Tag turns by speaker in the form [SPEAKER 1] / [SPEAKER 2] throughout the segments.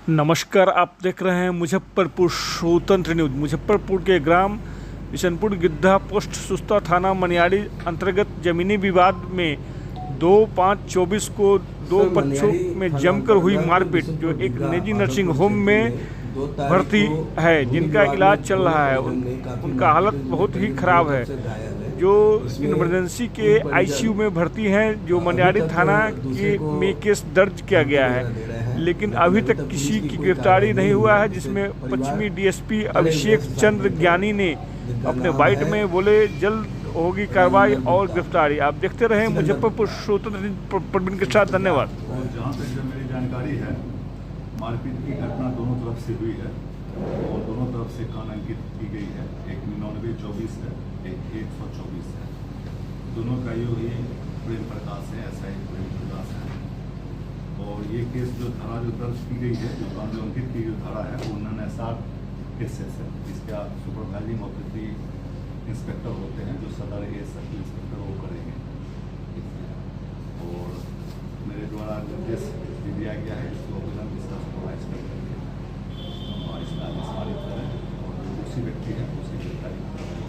[SPEAKER 1] नमस्कार, आप देख रहे हैं मुजफ्फरपुर स्वतंत्र न्यूज। मुजफ्फरपुर के ग्राम बिशनपुर गिद्धा पोस्ट सुस्ता थाना मनियारी अंतर्गत जमीनी विवाद में 2/5/24 को दो पक्षों में जमकर हुई मारपीट, जो एक निजी नर्सिंग होम में भर्ती है जिनका इलाज चल रहा है। उनका हालत बहुत ही खराब है। जो इमरजेंसी के आईसीयू में भर्ती हैं, जो मनियारी थाना में केस दर्ज किया गया है, लेकिन अभी तक किसी की गिरफ्तारी नहीं हुआ है। जिसमें पश्चिमी डीएसपी अभिषेक चंद्र ज्ञानी ने अपने बाइट में बोले जल्द होगी कार्रवाई और गिरफ्तारी। आप देखते रहे मुजफ्फरपुर स्वतंत्र प्रवीण के साथ। धन्यवाद।
[SPEAKER 2] जहाँ तक जो मेरी जानकारी है, मारपीट की घटना दोनों तरफ से हुई है और दोनों तरफ से कान अंकित की गई है। एक 9924 है, एक 124 है। दोनों का योग ही प्रेम प्रकाश है, ऐसा ही प्रेम प्रकाश है। और ये केस जो धारा जो दर्ज की गई है, जो कान अंकित की जो धारा है, वो 960 केसेस है। इसका सुपरवाइजिंग ऑफिसर इंस्पेक्टर होते हैं, जो सदर एएसआई इंस्पेक्टर वो करेंगे। और मेरे द्वारा निर्देश दिया गया है, इसको इसका सुपरवाइज करके और इसका निस्तारित करें और उसी व्यक्ति है उसी गिरफ्तारी करें।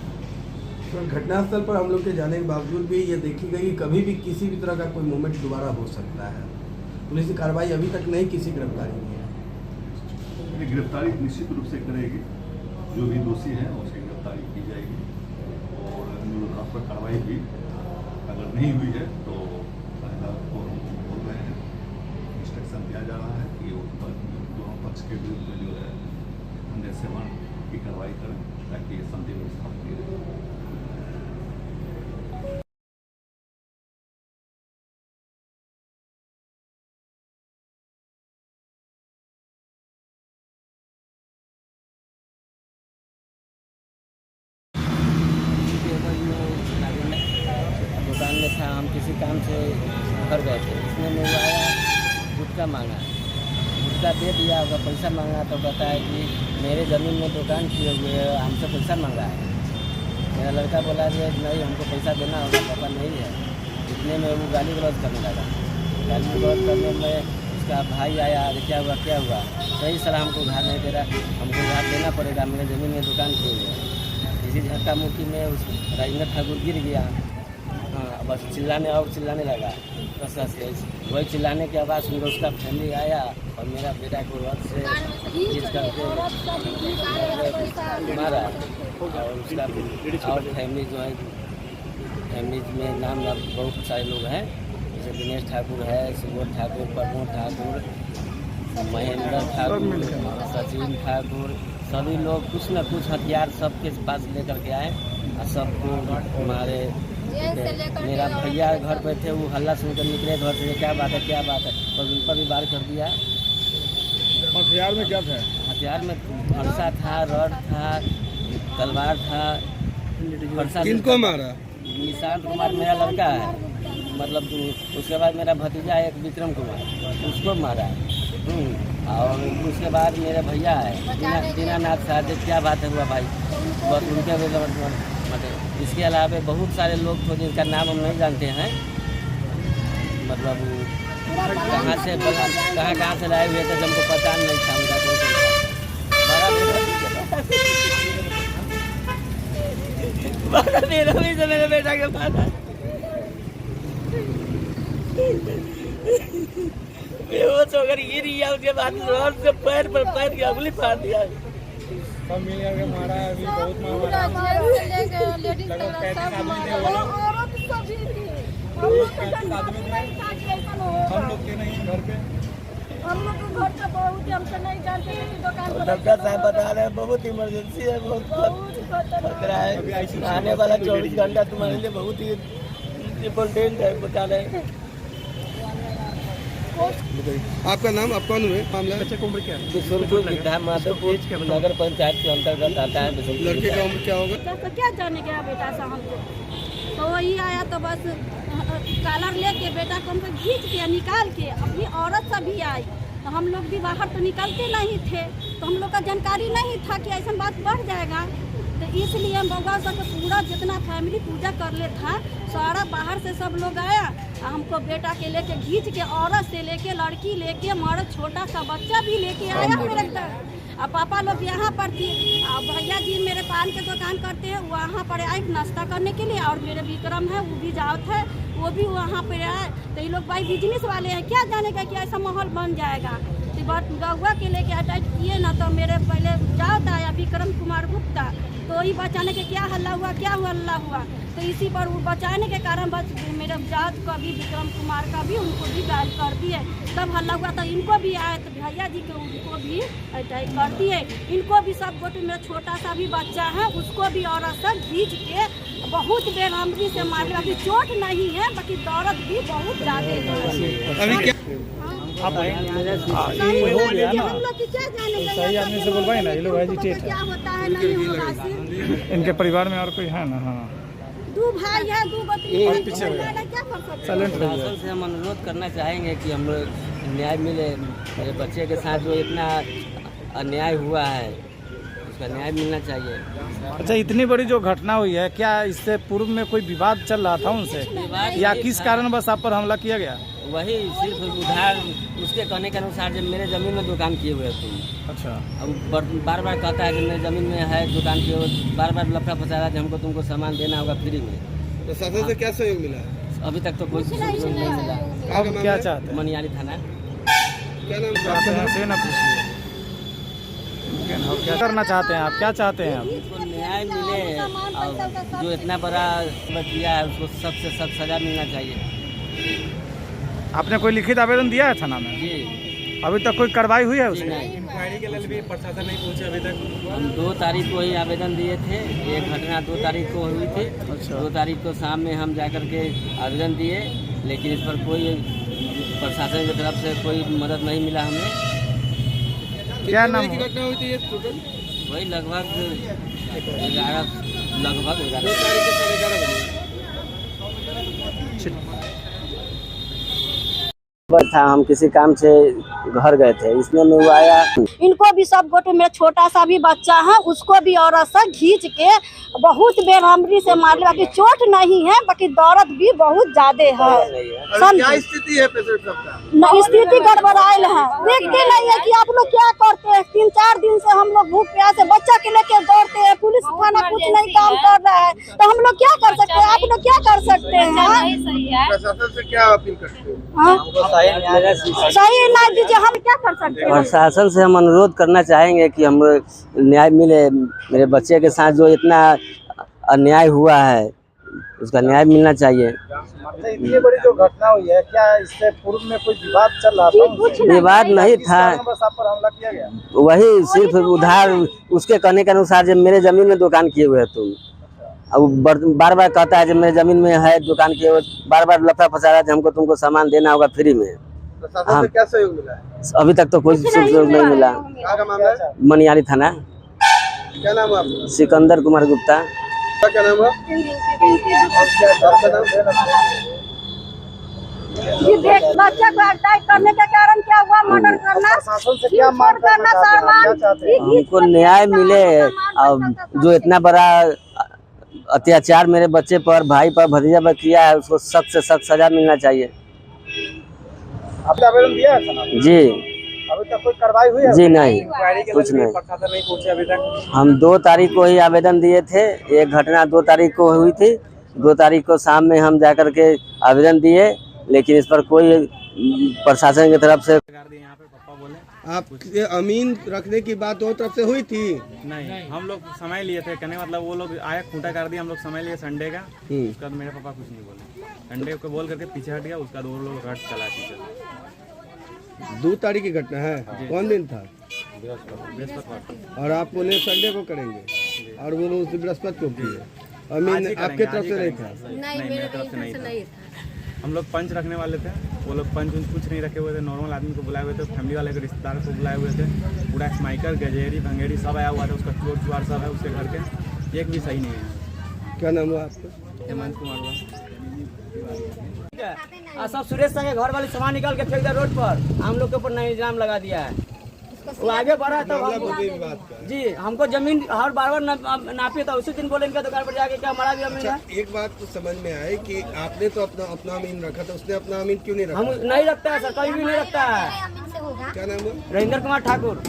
[SPEAKER 3] तो घटनास्थल पर हम लोग के जाने के बावजूद भी ये देखी गई कि कभी भी किसी भी तरह का कोई मूवमेंट दोबारा हो सकता है। पुलिस की कार्रवाई अभी तक नहीं, किसी गिरफ्तारी नहीं है।
[SPEAKER 2] गिरफ्तारी निश्चित रूप से करेगी। जो भी दोषी है उसकी गिरफ्तारी की जाएगी और मूलतः पर कार्रवाई भी अगर नहीं हुई है तो पहला को हम बोल रहे हैं, इंस्ट्रक्शन दिया जा रहा है कि दोनों पक्ष के विरुद्ध जो है 107 की कार्रवाई करें ताकि शांति व्यवस्था बनी रहे।
[SPEAKER 4] दुकान में था, हम किसी काम से घर गए थे। इसने मुझे आया, गुटखा मांगा, गुटखा दे दिया। अगर पैसा मांगा तो बताया कि मेरे ज़मीन में दुकान किए हुए है, हमसे पैसा मांगा है। मेरा लड़का बोला कि नहीं, हमको पैसा देना होगा, पापा नहीं है। इतने में वो गाली गलौज करने लगा। गाली गलौज करने में उसका भाई आया, क्या हुआ क्या हुआ? सही सर, हमको घर नहीं दे रहा, हमको घर देना पड़ेगा, मेरे ज़मीन में दुकान किए हुए है। इसी धक्का मुक्की में उस राजेंद्र ठाकुर गिर गया। हाँ, बस चिल्लाने और चिल्लाने लगा। बस वही चिल्लाने की आवाज़ सुनकर उसका फैमिली आया और मेरा बेटा को रथ से खींच करके मारा। और उसका और फैमिली जो है, फैमिली में नाम बहुत सारे लोग हैं, जैसे दिनेश ठाकुर है, सुबोध ठाकुर, प्रमोद ठाकुर, महेंद्र ठाकुर, सचिन ठाकुर, सभी लोग कुछ न कुछ हथियार सबके पास लेकर के आए और सबको मारे। मेरा भैया घर पे थे, वो हल्ला सुनकर निकले घर से, क्या बात है क्या बात है, और उन पर भी वार कर दिया।
[SPEAKER 1] हथियार में क्या था?
[SPEAKER 4] हथियार में फरसा था, रड था, तलवार था।
[SPEAKER 3] किनको मारा?
[SPEAKER 4] निशांत कुमार मेरा लड़का है, मतलब उसके बाद मेरा भतीजा है एक विक्रम कुमार, उसको मारा। और उसके बाद मेरे भैया है दीनानाथ साहब। क्या बात है हुआ भाई, बस उनके मतलब इसके अलावा बहुत सारे लोग थे जिनका नाम हम नहीं जानते हैं। मतलब कहाँ से लाए हुए थे, हमको पता नहीं था उनका कोई से मेरे बेटा के पास बेहोश होकर गिर गया। उसके बाद रोड से पैर पर पैर की उंगली फाड़ दिया।
[SPEAKER 1] सब मिल करके मारा है, अभी बहुत मारा।
[SPEAKER 5] हम
[SPEAKER 1] लोग के नहीं घर पे,
[SPEAKER 5] हम लोग घर पे बहुत, हमसे नहीं जानते थे कि दुकान पर।
[SPEAKER 4] डॉक्टर साहब बता रहे हैं बहुत इमरजेंसी है, बहुत खतरा है। आने वाला 24 घंटा तुम्हारे लिए बहुत ही इम्पोर्टेंट है, बता रहे हैं।
[SPEAKER 3] आपका नाम, आप कौन हुए? मामला
[SPEAKER 1] बच्चे की उम्र क्या है?
[SPEAKER 4] बिशनपुर गिद्धा माधोपुर नगर पंचायत के अंतर्गत आता है।
[SPEAKER 3] लड़के का उम्र क्या होगा?
[SPEAKER 5] तो क्या जाने गया बेटा सा हमको, तो वही आया तो बस कॉलर लेके बेटा को हमको खींच के निकाल के, अपनी औरत सब भी आई। तो हम लोग भी बाहर तो निकलते नहीं थे, तो हम लोग का जानकारी नहीं था कि ऐसा बात बढ़ जाएगा। तो इसलिए हम बउआ सब पूरा जितना फैमिली पूजा कर ले था, सारा बाहर से सब लोग आया, हमको बेटा के लेके खींच के, औरत से लेके लड़की लेके, मर्द छोटा सा बच्चा भी लेके आया मेरे घर। अब पापा लोग यहाँ पर थी, अब भैया जी मेरे पान के दुकान करते हैं, वहाँ पर आए नाश्ता करने के लिए, और मेरे विक्रम है वो भी जात है, वो भी वहाँ पर आए। तो ये लोग भाई बिजनेस वाले हैं, क्या जाने का कि ऐसा माहौल बन जाएगा। गौवा के लेके अटैक किए ना, तो मेरे पहले जात आया विक्रम कुमार गुप्ता, तो ही बचाने के क्या हल्ला हुआ, तो इसी पर वो बचाने के कारण बस मेरे जात का भी, विक्रम कुमार का भी, उनको भी गायब कर दिए। तब हल्ला हुआ तो इनको भी आए, तो भैया जी के उनको भी अटैक कर दिए। इनको भी सब गोटे, मेरा छोटा सा भी बच्चा है, उसको भी औरत सब खींच के बहुत बेरहमगी से मारे। अभी चोट नहीं है, बाकी दर्द भी बहुत ज़्यादा है।
[SPEAKER 1] आप
[SPEAKER 5] सही आदमी से बोलवाए ना, ये लोग एजिटेट क्या होता है नहीं होगा।
[SPEAKER 1] इनके परिवार में और कोई है ना? हाँ,
[SPEAKER 5] 2 भाई है, 2 बच्चे, क्या कर सकते हैं।
[SPEAKER 4] प्रशासन से हम अनुरोध करना चाहेंगे कि हम लोग न्याय मिले। मेरे बच्चे के साथ जो इतना अन्याय हुआ है, उसका न्याय मिलना चाहिए।
[SPEAKER 6] अच्छा, इतनी बड़ी जो घटना हुई है, क्या इससे पूर्व में कोई विवाद चल रहा था उनसे, या किस कारण बस आप पर हमला किया गया?
[SPEAKER 4] वही सिर्फ उधार, उसके कहने के अनुसार जब मेरे ज़मीन में दुकान किए हुए तुम।
[SPEAKER 6] अच्छा,
[SPEAKER 4] अब बार बार कहता है कि मेरे ज़मीन में है दुकान किए हुए, बार बार लफड़ा फंसा रहा है कि हमको तुमको सामान देना होगा फ्री में।
[SPEAKER 3] प्रशासन से क्या सहयोग मिला?
[SPEAKER 4] अभी तक तो कोई सहयोग नहीं मिला।
[SPEAKER 6] अब क्या चाहते हैं?
[SPEAKER 4] मनियारी थाना।
[SPEAKER 3] क्या नाम है?
[SPEAKER 6] आपके नाम से ना पूछिए, क्या करना चाहते हैं आप, क्या चाहते हैं आप?
[SPEAKER 4] उसको न्याय मिले, और जो इतना बड़ा किया है उसको सख्त से सख्त सजा मिलना चाहिए।
[SPEAKER 6] आपने कोई लिखित आवेदन दिया है थाना में?
[SPEAKER 4] जी,
[SPEAKER 6] अभी तक कोई कार्रवाई हुई है उसमें?
[SPEAKER 3] इंक्वायरी के लिए भी प्रशासन नहीं पहुंचे अभी तक।
[SPEAKER 4] हम 2 तारीख को ही आवेदन दिए थे। ये घटना 2 तारीख को हुई थी।
[SPEAKER 6] अच्छा।
[SPEAKER 4] 2 तारीख को शाम में हम जाकर के आवेदन दिए, लेकिन इस पर कोई प्रशासन की तरफ से कोई मदद नहीं मिला हमें।
[SPEAKER 6] क्या नाम
[SPEAKER 3] की घटना हुई थी ये टोटल?
[SPEAKER 4] वही लगभग 11
[SPEAKER 3] तारीख के 11:30 बजे
[SPEAKER 4] था। हम किसी काम से घर गए थे, इसमें में वो आया।
[SPEAKER 5] इनको भी सब गोटे, मेरा छोटा सा भी बच्चा है, उसको भी औरत से खींच के बहुत बेरहमगी से मारे। बाकी चोट नहीं है, बाकी दर्द भी बहुत ज्यादा है।
[SPEAKER 3] क्या स्थिति है पेशेंट सबका?
[SPEAKER 5] स्थिति गड़बड़ायल है, देखते नहीं है कि आप लोग क्या करते हैं। 3-4 दिन से हम लोग भूख प्यास से बच्चा के लेके दौड़ते हैं, पुलिस थाना कुछ नहीं काम कर रहा है, तो हम लोग क्या कर सकते हैं? आप लोग क्या कर सकते हैं?
[SPEAKER 3] प्रशासन से क्या अपील करते हैं?
[SPEAKER 5] सही नहीं दीजिए, हम क्या कर सकते हैं?
[SPEAKER 4] प्रशासन से हम अनुरोध करना चाहेंगे कि हम न्याय मिले। मेरे बच्चे के साथ जो इतना अन्याय हुआ है, उसका न्याय मिलना चाहिए।
[SPEAKER 6] इतनी बड़ी जो घटना हुई है, क्या इससे पूर्व में कोई विवाद चल रहा था?
[SPEAKER 4] विवाद नहीं था,
[SPEAKER 6] बस आप पर हमला किया गया?
[SPEAKER 4] वही सिर्फ उधार, उसके कहने के अनुसार जब मेरे ज़मीन में दुकान किए हुए तुम। अब बार बार कहता है जब मेरे ज़मीन में है दुकान किए हुए, बार बार लफड़ा फंसा रहा है, हमको तुमको सामान देना होगा फ्री में।
[SPEAKER 3] प्रशासन से क्या सहयोग मिला है?
[SPEAKER 4] अभी तक तो कोई सहयोग नहीं मिला।
[SPEAKER 3] कहाँ का मामला है?
[SPEAKER 4] मनियारी थाना।
[SPEAKER 3] क्या नाम है आपका?
[SPEAKER 4] सिकंदर कुमार गुप्ता।
[SPEAKER 3] क्या नाम है? आपका नाम?
[SPEAKER 5] बच्चे को अटैक करने के कारण क्या हुआ? मर्डर करना,
[SPEAKER 6] प्रशासन से क्या मांग करना चाहते हैं?
[SPEAKER 4] हमको न्याय मिले, और जो इतना बड़ा अत्याचार मेरे बच्चे पर, भाई पर, भतीजा पर किया है, उसको सख्त से सख्त सजा मिलना चाहिए।
[SPEAKER 6] आपने आवेदन दिया है थाना में?
[SPEAKER 4] जी।
[SPEAKER 6] अभी तक कोई कार्रवाई हुई है?
[SPEAKER 4] जी नहीं, कुछ नहीं।
[SPEAKER 6] प्रशासन नहीं पहुंचे अभी तक?
[SPEAKER 4] हम 2 तारीख को ही आवेदन दिए थे। एक घटना 2 तारीख को हुई थी। 2 तारीख को शाम में हम जाकर के आवेदन दिए, लेकिन इस पर कोई प्रशासन की तरफ से।
[SPEAKER 3] आपके अमीन रखने की बात 2 तरफ से हुई थी?
[SPEAKER 7] नहीं, हम लोग समय लिए थे, कहने मतलब वो लोग आया, खूंटा कर दिया, हम लोग समय लिए संडे का। उसके बाद मेरे पापा कुछ नहीं बोले, संडे को बोल करके पीछे हट गया। उसके बाद वो लोग रट चला पीछे।
[SPEAKER 3] 2 तारीख की घटना है। कौन दिन था?
[SPEAKER 7] बृहस्पतिवार।
[SPEAKER 3] और आप बोले संडे को करेंगे, और वो लोग उस बृहस्पति को किए। अमीन आपके तरफ से नहीं था?
[SPEAKER 7] नहीं, मेरे तरफ से नहीं था। हम लोग पंच रखने वाले थे, वो लोग पंच कुछ नहीं रखे हुए थे। नॉर्मल आदमी को बुलाए हुए थे, फैमिली वाले के रिश्तेदार को बुलाए हुए थे। पूरा स्माइकर, गजेरी, भंगेड़ी सब आया हुआ था। उसका चोर चुआर सब है उसके घर के, एक भी सही नहीं है।
[SPEAKER 3] क्या नाम हुआ आपका?
[SPEAKER 7] हेमंत कुमार हुआ।
[SPEAKER 4] सब सुरेश संग घर वाले सामान निकाल के फेंक दिया रोड पर, हम लोग के ऊपर नहीं इल्जाम लगा दिया है।
[SPEAKER 8] वो आगे बढ़ा तो जी हमको जमीन हर बार नापी था, उसी दिन बोले इनका दुकान पर जाके क्या हमारा भी अमीन है।
[SPEAKER 3] एक बात तो समझ में आए कि आपने तो अपना अमीन रखा था, उसने अपना अमीन क्यों नहीं रखा?
[SPEAKER 8] हम नहीं रखता है सर, कहीं भी नहीं रखता है।
[SPEAKER 3] क्या नाम है?
[SPEAKER 8] रविंद्र कुमार ठाकुर।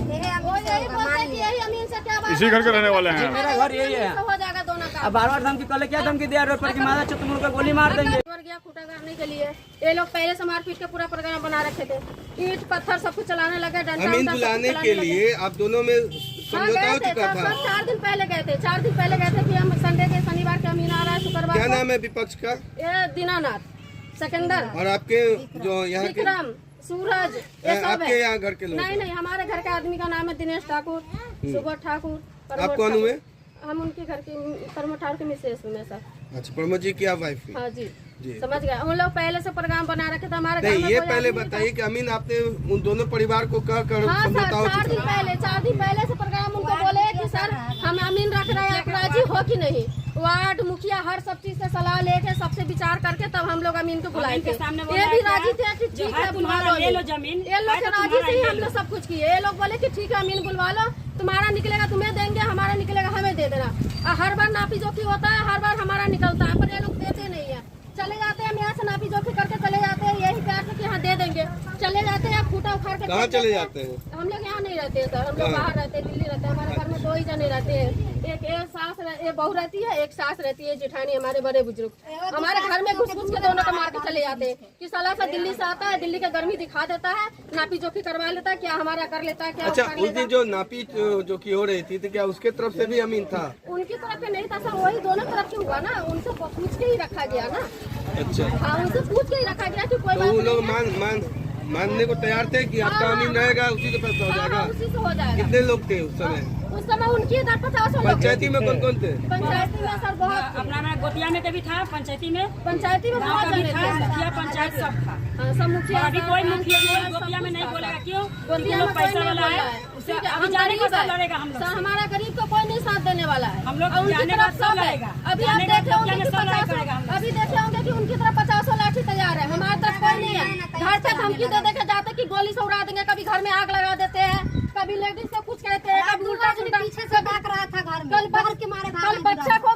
[SPEAKER 1] इसी घर के रहने वाले हैं।
[SPEAKER 8] मेरा घर यही है।
[SPEAKER 5] हो जाएगा दोनों का।
[SPEAKER 8] अब बार धमकी कल क्या धमकी दिया रोड पर कि मारा तुम उनको गोली मार देंगे।
[SPEAKER 5] गया खूटा करने के लिए ये लोग पहले से मारपीट के पूरा प्रोग्राम बना रखे थे, ईंट पत्थर सब कुछ चलाने लगे, डंडा
[SPEAKER 3] अमीन बुलाने के लिए आप दोनों में समझौता हो चुका था।
[SPEAKER 5] 4 दिन पहले गए थे, 4 दिन पहले गए थे कि हम संडे के शनिवार के अमीन आ रहा है, शुक्रवार
[SPEAKER 3] क्या नाम है विपक्ष का?
[SPEAKER 5] ये दीनानाथ, सिकंदर
[SPEAKER 3] और आपके जो यहाँ के
[SPEAKER 5] विक्रम, सूरज, ये सब
[SPEAKER 3] आपके
[SPEAKER 5] है।
[SPEAKER 3] यहाँ घर के लोग?
[SPEAKER 5] नहीं, हमारे घर के आदमी का नाम है दिनेश ठाकुर, सुबोध ठाकुर।
[SPEAKER 3] आप कौन हुए?
[SPEAKER 5] हम उनके घर की प्रमोद ठाकुर की मिसेस हूँ मैं सर।
[SPEAKER 3] अच्छा, प्रमोद जी की आप वाइफ थी?
[SPEAKER 5] हाँ जी,
[SPEAKER 3] जी।
[SPEAKER 5] समझ गए। हम लोग पहले से प्रोग्राम बना रखे थे हमारे घर
[SPEAKER 3] नहीं,
[SPEAKER 5] में
[SPEAKER 3] ये
[SPEAKER 5] कोई
[SPEAKER 3] पहले
[SPEAKER 5] आदमी नहीं था।
[SPEAKER 3] बताइए कि अमीन आपने उन दोनों परिवार को कह कर
[SPEAKER 5] हाँ सर,
[SPEAKER 3] समझौता हो
[SPEAKER 5] 4 दिन
[SPEAKER 3] चुका?
[SPEAKER 5] पहले 4 दिन पहले से प्रोग्राम उनको बोले कि सर हम अमीन रख रहे हैं, आप राजी हो कि नहीं। वार्ड मुखिया हर सब चीज से सलाह लेके सबसे विचार करके तब हम लोग अमीन को बुलाए थे। ये भी राजी थे कि ठीक है बुलवा लो, ले लो जमीन। ये लोग राजी से ही हम लोग सब कुछ किए। ये लोग बोले कि ठीक है अमीन बुलवा लो, तुम्हारा निकलेगा तुम्हें देंगे, हमारा निकलेगा हमें दे देना। हर बार नापी जोखी होता है, हर बार हमारा निकलता है, पर ये लोग देते नहीं है। चले जाते हैं, हम यहाँ से नापी जोखी करके चले जाते हैं, यही प्यार से कि हाँ दे देंगे, चले जाते हैं, खूटा उखाड़ के
[SPEAKER 3] कहाँ चले जाते हैं?
[SPEAKER 5] हम लोग यहाँ नहीं रहते हैं सर, हम लोग बाहर रहते हैं, दिल्ली रहते हैं। हमारे घर में 2 ही जने रहते हैं, एक एक बहू रहती है, एक सास रहती है, जेठानी हमारे बड़े बुजुर्ग। हमारे घर में घुस घुस के दोनों को मार के चले जाते हैं कि साला सा दिल्ली से आता है, दिल्ली का गर्मी दिखा देता है, नापी जोखी करवा लेता है, क्या हमारा कर लेता है, क्या
[SPEAKER 3] अच्छा,
[SPEAKER 5] उखाड़
[SPEAKER 3] उस
[SPEAKER 5] लेता
[SPEAKER 3] दिन जो नापी जो की हो रही थी तो क्या उसके तरफ से भी अमीन था?
[SPEAKER 5] उनकी तरफ से नहीं था सर, वही दोनों तरफ से हुआ ना, उनसे पूछ के ही रखा गया ना।
[SPEAKER 3] अच्छा,
[SPEAKER 5] हाँ, उनसे पूछ के ही रखा गया कि कोई
[SPEAKER 3] तो
[SPEAKER 5] बात
[SPEAKER 3] वो लोग
[SPEAKER 5] नहीं है।
[SPEAKER 3] मानने को तैयार थे कि आपका अमीन रहेगा, उसी के पास हो
[SPEAKER 5] हाँ,
[SPEAKER 3] जाएगा?
[SPEAKER 5] उसी से हो जाएगा।
[SPEAKER 3] कितने लोग थे उस समय?
[SPEAKER 5] उस समय उनकी इधर 50 लोग थे।
[SPEAKER 3] पंचायती में कौन कौन थे?
[SPEAKER 5] पंचायती में सर बहुत
[SPEAKER 9] अपना गोतिया में कभी था, पंचायती में
[SPEAKER 5] बहुत जने थे।
[SPEAKER 9] मुखिया पंचायत सब था।
[SPEAKER 5] हाँ, सब मुखिया
[SPEAKER 9] अभी कोई मुखिया कोई गोतिया में नहीं बोलेगा, क्यों?
[SPEAKER 5] गोतिया में कोई
[SPEAKER 9] पैसा
[SPEAKER 5] नहीं
[SPEAKER 9] वाला
[SPEAKER 5] बोला
[SPEAKER 9] है,
[SPEAKER 5] है।
[SPEAKER 9] उसे
[SPEAKER 5] ठीक है,
[SPEAKER 9] अभी
[SPEAKER 5] हम
[SPEAKER 9] जाने को
[SPEAKER 5] गरीब
[SPEAKER 9] सब
[SPEAKER 5] है।
[SPEAKER 9] लड़ेगा हम लोग
[SPEAKER 5] सर
[SPEAKER 9] से।
[SPEAKER 5] हमारा गरीब को कोई नहीं साथ देने वाला है।
[SPEAKER 9] हम लोग
[SPEAKER 5] और उनकी
[SPEAKER 9] जाने
[SPEAKER 5] तरफ
[SPEAKER 9] का सब
[SPEAKER 5] सब है।
[SPEAKER 9] लड़ेगा।
[SPEAKER 5] अभी आप
[SPEAKER 9] जाने का
[SPEAKER 5] देखे होंगे कि
[SPEAKER 9] सब लड़ाई करेगा हम
[SPEAKER 5] 50
[SPEAKER 9] लोग।
[SPEAKER 5] अभी देखे होंगे कि उनकी तरफ 50 लाठी तैयार है, हमारे तरफ कोई नहीं है। घर से धमकी दे दे के जाते कि गोली से उड़ा देंगे, कभी घर में आग लगा देते हैं, कभी लेडीज से कुछ कहते हैं, कभी उल्टा सुल्टा पीछे से डाक रहा था घर में। कल बच्चा को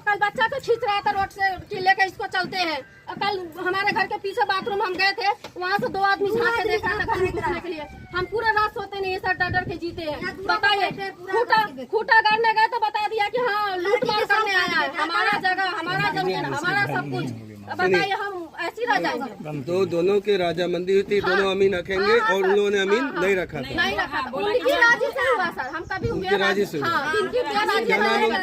[SPEAKER 5] खींच रहा था रोड से कि लेके इसको चलते हैं। कल हमारे घर के पीछे बाथरूम हम गए थे, वहाँ से 2 आदमी झाँक के देख रहा था घर में घुसने के लिए। हम पूरे रात सोते नहीं सर, डर डर के जीते हैं। बताइए, खूटा करने गए तो बता दिया कि हाँ लूट मार करने आया है, हमारा जगह, हमारा जमीन, हमारा सब कुछ। बताइए हम ऐसी रह जाएंगे?
[SPEAKER 3] तो दोनों के राजामंदी हुई थी, दोनों अमीन रखेंगे और उन लोगों ने अमीन नहीं रखा था?
[SPEAKER 5] नहीं रखा था। उनकी राजी से हुआ सर, हम कभी हुए
[SPEAKER 3] उनकी राजी से हुआ?
[SPEAKER 5] हाँ, इनकी राजी
[SPEAKER 3] क्या नाम है उनका?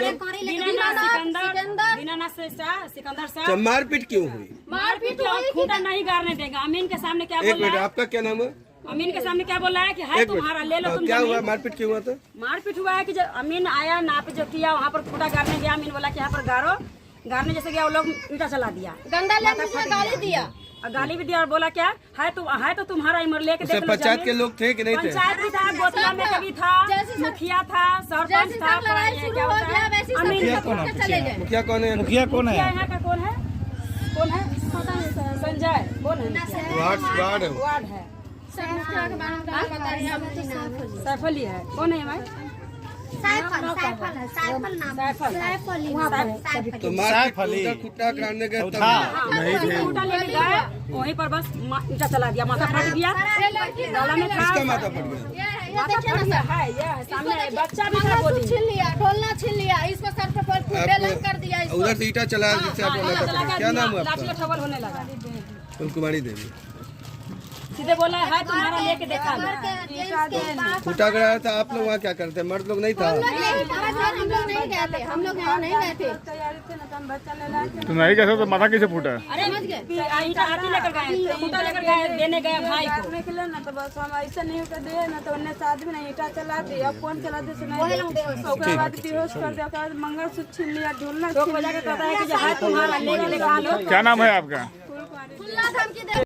[SPEAKER 9] सिकंदर
[SPEAKER 3] अच्छा, मारपीट क्यों हुई?
[SPEAKER 5] मारपीट हुई।
[SPEAKER 9] खूटा नहीं गाड़ने देगा। अमीन के सामने क्या
[SPEAKER 3] एक
[SPEAKER 9] बोल
[SPEAKER 3] मिनट,
[SPEAKER 9] रहा है?
[SPEAKER 3] आपका क्या नाम है?
[SPEAKER 9] अमीन के सामने क्या बोल रहा है कि है
[SPEAKER 3] एक
[SPEAKER 9] तुम्हारा, ले लो
[SPEAKER 3] मिनट,
[SPEAKER 9] तुम
[SPEAKER 3] क्या हुआ?
[SPEAKER 9] जमीन।
[SPEAKER 3] मारपीट क्यों हुआ था?
[SPEAKER 9] मारपीट हुआ है कि जब अमीन आया, नाप जो किया, वहाँ पर खूटा गाड़ने गया, अमीन बोला कि यहाँ पर गाड़ो, गाड़ने जैसे गया वो लोग ईंटा चला दिया,
[SPEAKER 5] गंदा लैंग्वेज में गाली दिया,
[SPEAKER 9] और गाली भी दिया और बोला क्या है तो तुम्हारा इमर लेके
[SPEAKER 3] उसमें
[SPEAKER 9] देख लो
[SPEAKER 3] पंचायत के
[SPEAKER 9] जमीन।
[SPEAKER 3] लोग थे कि नहीं थे?
[SPEAKER 9] पंचायत भी था, गोतिया में कभी था,
[SPEAKER 5] जैसे
[SPEAKER 9] मुखिया था, सरपंच
[SPEAKER 5] जैसी
[SPEAKER 9] था,
[SPEAKER 5] सब लड़ाई शुरू
[SPEAKER 9] क्या
[SPEAKER 5] हो
[SPEAKER 9] होता
[SPEAKER 5] गया
[SPEAKER 9] है?
[SPEAKER 5] वैसी सब
[SPEAKER 9] अमीन
[SPEAKER 5] सब उठ के चले गए।
[SPEAKER 3] मुखिया कौन है?
[SPEAKER 6] मुखिया कौन
[SPEAKER 9] मुखिया
[SPEAKER 6] है?
[SPEAKER 9] यहाँ का कौन है? संजय कौन है मुखिया?
[SPEAKER 3] वार्ड है वो।
[SPEAKER 9] वार्ड है,
[SPEAKER 5] मुखिया के बारे में क्या बताइए हम?
[SPEAKER 9] सैफली है। कौन है भाई? सैफल।
[SPEAKER 3] तो मारपीट खुट्टा कराने गए तब?
[SPEAKER 9] नहीं थे, खूटा लेके गए, वहीं पर बस ईंटा चला दिया, माथा फट गया, गला में था,
[SPEAKER 3] किसका माथा फट गया?
[SPEAKER 9] माथा फट गया है, ये सामने बच्चा भी था गोदी में।
[SPEAKER 5] छीन लिया, ढोलना छीन लिया, इसको सर पे फुटे लग कर दिया इसको।
[SPEAKER 3] उधर से ईटा चला जिससे आपको माथा फट गया। क्या नाम है
[SPEAKER 9] लाठी
[SPEAKER 3] आपका?
[SPEAKER 9] का ठबल होने लगा,
[SPEAKER 3] फुलकुमारी देवी।
[SPEAKER 9] सीधे बोला है तुम्हारा लेके देखा लो।
[SPEAKER 3] खुट्टा कराया था, आप लोग वहाँ क्या करते? मर्द लोग नहीं था?
[SPEAKER 5] हम लोग नहीं गए थे, हम लोग यहाँ नहीं गए थे।
[SPEAKER 1] तो नहीं कैसे तो माथा कैसे फूटा?
[SPEAKER 9] अरे ईंटा हाथी लेकर गए, खूटा लेकर गए, देने गए भाई को।
[SPEAKER 10] निकले ना तो बस हम ऐसा नहीं होकर दे ना तो उन्हें साथ में ईंटा चला दी। अब कौन चला दे सुनाई, उसके बाद बेहोश कर दिया, उसके बाद मंगलसूत्र छीन लिया, ढोलना
[SPEAKER 9] तो बजा के कहता है कि है तुम्हारा लेके देखा लो।
[SPEAKER 1] क्या नाम है आपका?
[SPEAKER 5] खुला धमकी दे